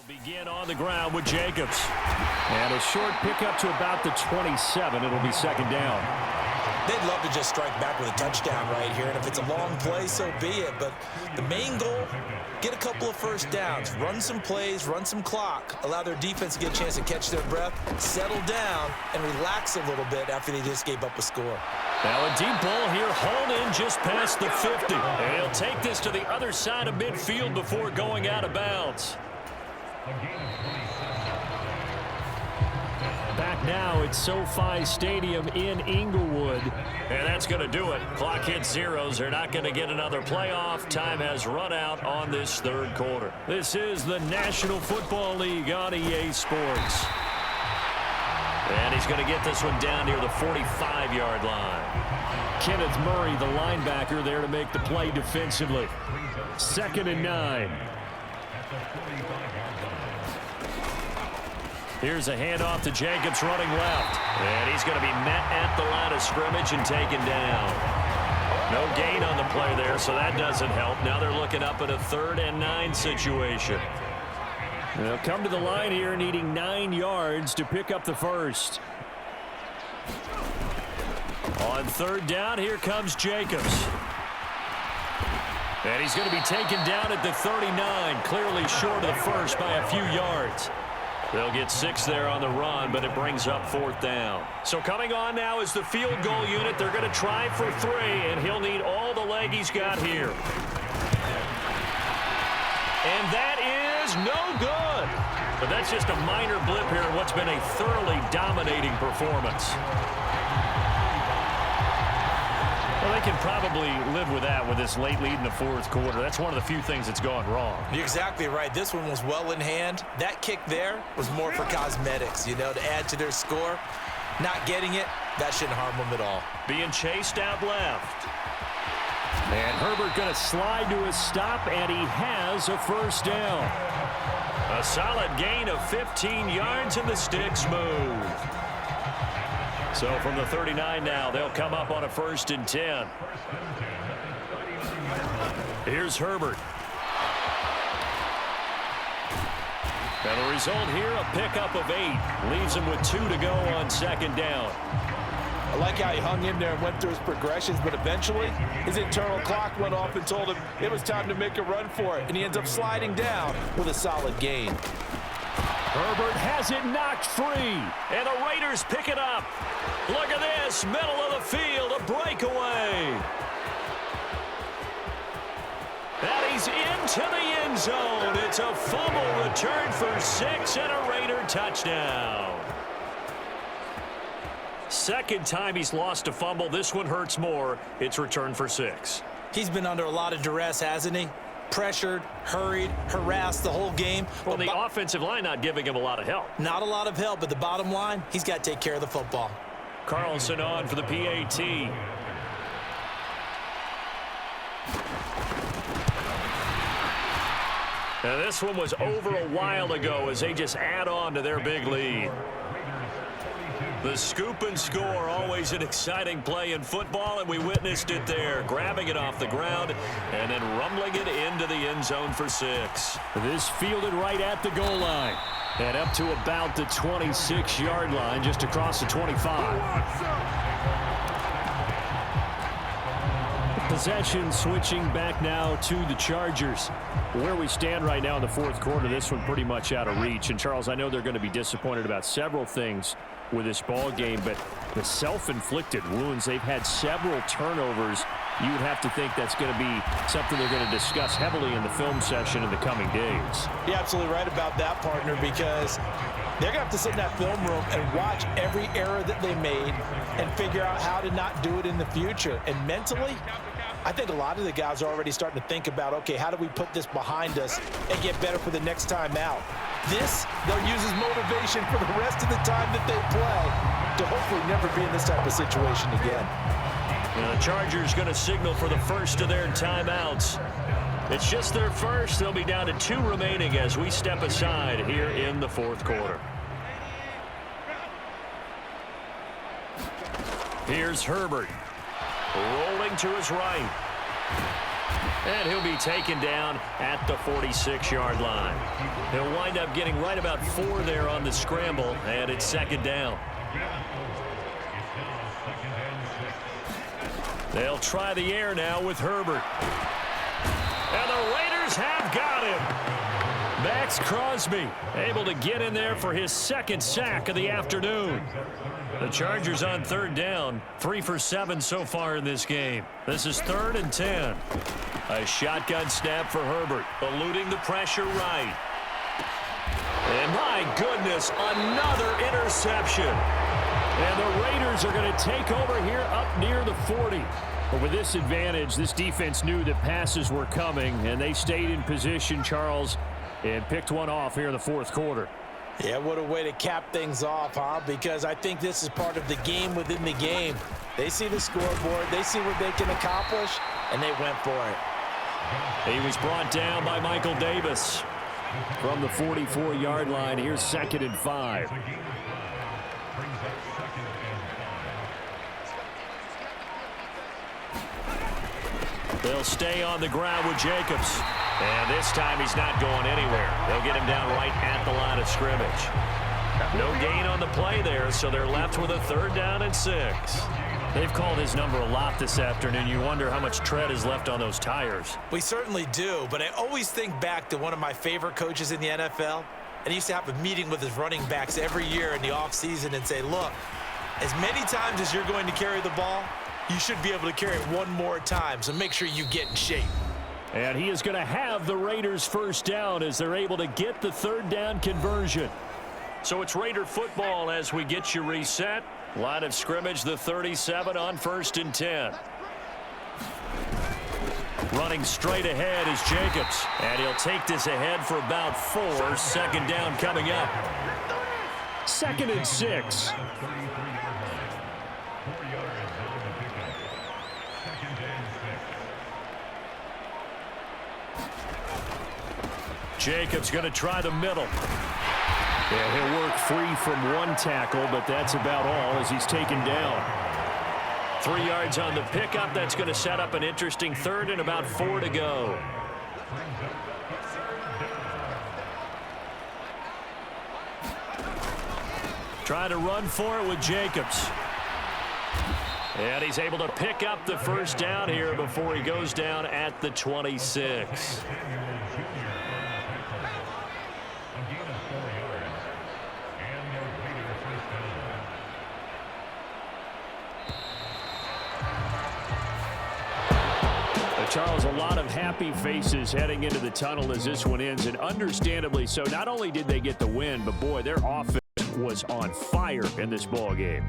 Begin on the ground with Jacobs. And a short pickup to about the 27. It'll be second down. They'd love to just strike back with a touchdown right here, and if it's a long play, so be it. But the main goal, get a couple of first downs, run some plays, run some clock, allow their defense to get a chance to catch their breath, settle down, and relax a little bit after they just gave up a score. Now a deep ball here, hauled in just past the 50. And he'll take this to the other side of midfield before going out of bounds. Back now at SoFi Stadium in Inglewood. And that's going to do it. Clock hits zeros. They're not going to get another playoff. Time has run out on this third quarter. This is the National Football League on EA Sports. And he's going to get this one down near the 45-yard line. Kenneth Murray, the linebacker, there to make the play defensively. 2nd and 9. Here's a handoff to Jacobs running left. And he's going to be met at the line of scrimmage and taken down. No gain on the play there, so that doesn't help. Now they're looking up at a 3rd and 9 situation. They'll come to the line here needing 9 yards to pick up the first. On 3rd down, here comes Jacobs. And he's going to be taken down at the 39, clearly short of the first by a few yards. They'll get 6 there on the run, but it brings up 4th down. So coming on now is the field goal unit. They're going to try for 3, and he'll need all the leg he's got here. And that is no good. But that's just a minor blip here in what's been a thoroughly dominating performance. Well, they can probably live with that with this late lead in the 4th quarter. That's one of the few things that's gone wrong. You're exactly right. This one was well in hand. That kick there was more for cosmetics, you know, to add to their score. Not getting it, that shouldn't harm them at all. Being chased out left. And Herbert going to slide to a stop, and he has a first down. A solid gain of 15 yards, and the sticks move. So from the 39 now, they'll come up on a 1st and 10. Here's Herbert. And the result here, a pickup of 8. Leaves him with 2 to go on 2nd down. I like how he hung in there and went through his progressions, but eventually his internal clock went off and told him it was time to make a run for it, and he ends up sliding down with a solid gain. Herbert has it knocked free, and the Raiders pick it up. Look at this, middle of the field, a breakaway. And he's into the end zone. It's a fumble return for 6 and a Raider touchdown. 2nd time he's lost a fumble. This one hurts more. It's returned for 6. He's been under a lot of duress, hasn't he? Pressured, hurried, harassed the whole game. Well, the offensive line not giving him a lot of help. Not a lot of help, but the bottom line, he's got to take care of the football. Carlson on for the PAT. Now this one was over a while ago as they just add on to their big lead. The scoop and score, always an exciting play in football, and we witnessed it there. Grabbing it off the ground and then rumbling it into the end zone for 6. This fielded right at the goal line. And up to about the 26-yard line, just across the 25. Possession switching back now to the Chargers. Where we stand right now in the 4th quarter, this one pretty much out of reach. And, Charles, I know they're going to be disappointed about several things with this ball game, but the self-inflicted wounds, they've had several turnovers. You would have to think that's going to be something they're going to discuss heavily in the film session in the coming days. You're absolutely right about that, partner, because they're going to have to sit in that film room and watch every error that they made and figure out how to not do it in the future. And mentally, I think a lot of the guys are already starting to think about, okay, how do we put this behind us and get better for the next time out? This, they'll use as motivation for the rest of the time that they play to hopefully never be in this type of situation again. And the Chargers going to signal for the first of their timeouts. It's just their first. They'll be down to 2 remaining as we step aside here in the 4th quarter. Here's Herbert. Rolling to his right. And he'll be taken down at the 46-yard line. He'll wind up getting right about 4 there on the scramble, and it's second down. They'll try the air now with Herbert. And the Raiders have got him. Max Crosby able to get in there for his second sack of the afternoon. The Chargers on third down, 3 for 7 so far in this game. This is 3rd and 10. A shotgun snap for Herbert, eluding the pressure right. And my goodness, another interception. And the Raiders are going to take over here up near the 40. But with this advantage, this defense knew that passes were coming, and they stayed in position, Charles, and picked one off here in the fourth quarter. Yeah, what a way to cap things off, huh? Because I think this is part of the game within the game. They see the scoreboard, they see what they can accomplish, and they went for it. He was brought down by Michael Davis from the 44-yard line. Here's 2nd and 5. They'll stay on the ground with Jacobs. And this time he's not going anywhere. They'll get him down right at the line of scrimmage. No gain on the play there, so they're left with a 3rd down and 6. They've called his number a lot this afternoon. You wonder how much tread is left on those tires. We certainly do, but I always think back to one of my favorite coaches in the NFL. And he used to have a meeting with his running backs every year in the offseason and say, look, as many times as you're going to carry the ball, you should be able to carry it one more time, so make sure you get in shape. And he is going to have the Raiders first down as they're able to get the 3rd down conversion. So it's Raider football as we get you reset. Line of scrimmage, the 37 on 1st and 10. Running straight ahead is Jacobs. And he'll take this ahead for about 4. 2nd down coming up. 2nd and 6. Jacobs going to try the middle. Yeah, he'll work free from one tackle, but that's about all as he's taken down. 3 yards on the pickup. That's going to set up an interesting 3rd and about 4 to go. Trying to run for it with Jacobs. And he's able to pick up the first down here before he goes down at the 26. Charles, a lot of happy faces heading into the tunnel as this one ends, and understandably so. Not only did they get the win, but boy, their offense was on fire in this ball game.